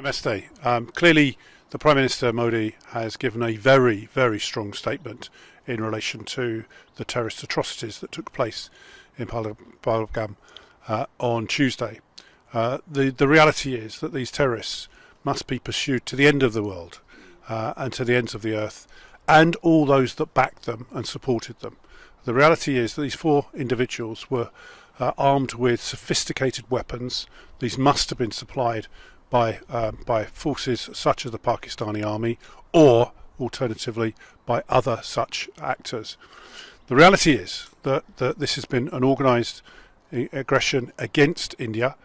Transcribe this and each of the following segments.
Namaste. Clearly, the Prime Minister Modi has given a very, very strong statement in relation to the terrorist atrocities that took place in Pahalgam on Tuesday. The reality is that these terrorists must be pursued to the end of the world and to the ends of the earth, and all those that backed them and supported them. The reality is that these four individuals were armed with sophisticated weapons. These must have been supplied by forces such as the Pakistani army, or alternatively by other such actors. The reality is that this has been an organised aggression against India,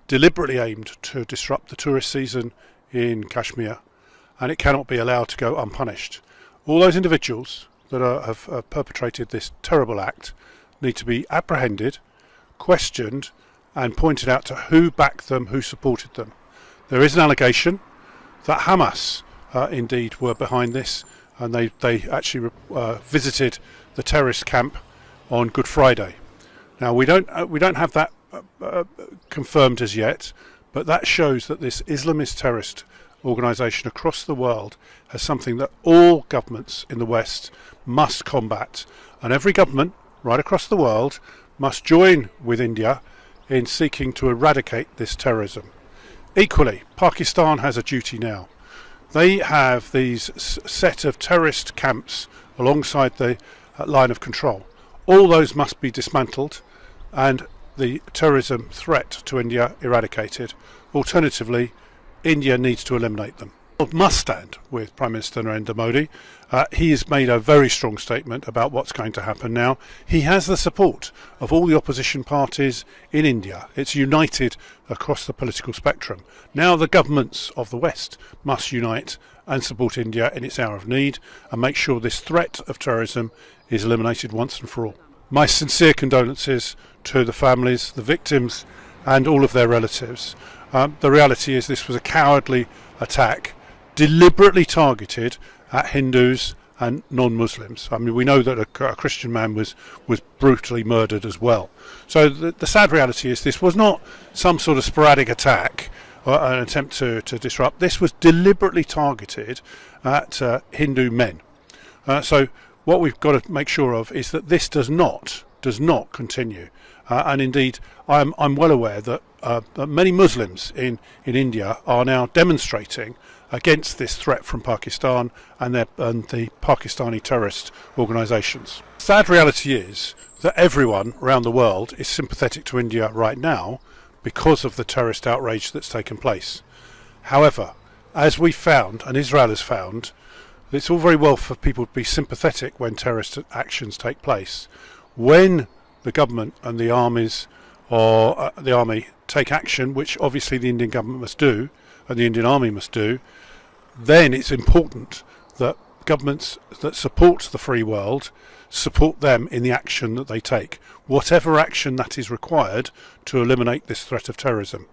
deliberately aimed to disrupt the tourist season in Kashmir, and it cannot be allowed to go unpunished. All those individuals that have perpetrated this terrible act need to be apprehended, questioned, and pointed out to who backed them, who supported them. There is an allegation that Hamas indeed were behind this, and they actually visited the terrorist camp on Good Friday. Now we don't have that confirmed as yet, but that shows that this Islamist terrorist organisation across the world has something that all governments in the West must combat, and every government right across the world must join with India in seeking to eradicate this terrorism. Equally, Pakistan has a duty now. They have these set of terrorist camps alongside the line of control. All those must be dismantled and the terrorism threat to India eradicated. Alternatively, India needs to eliminate them. Must stand with Prime Minister Narendra Modi. He has made a very strong statement about what's going to happen now. He has the support of all the opposition parties in India. It's united across the political spectrum. Now the governments of the West must unite and support India in its hour of need and make sure this threat of terrorism is eliminated once and for all. My sincere condolences to the families, the victims, and all of their relatives. The reality is this was a cowardly attack, deliberately targeted at Hindus and non-Muslims. I mean, we know that a Christian man was brutally murdered as well. So the sad reality is this was not some sort of sporadic attack or an attempt to disrupt. This was deliberately targeted at Hindu men. So what we've got to make sure of is that this does not continue. And indeed, I'm well aware that many Muslims in India are now demonstrating against this threat from Pakistan and the Pakistani terrorist organisations. Sad reality is that everyone around the world is sympathetic to India right now because of the terrorist outrage that's taken place. However, as we found, and Israel has found, it's all very well for people to be sympathetic when terrorist actions take place. When the government and the armies or the army take action, which obviously the Indian government must do and the Indian army must do, then it's important that governments that support the free world support them in the action that they take, whatever action that is required to eliminate this threat of terrorism.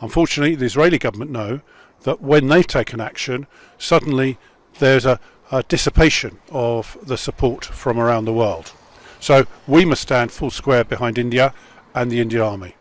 Unfortunately, the Israeli government know that when they've taken action, suddenly there's a dissipation of the support from around the world. So we must stand full square behind India and the Indian army.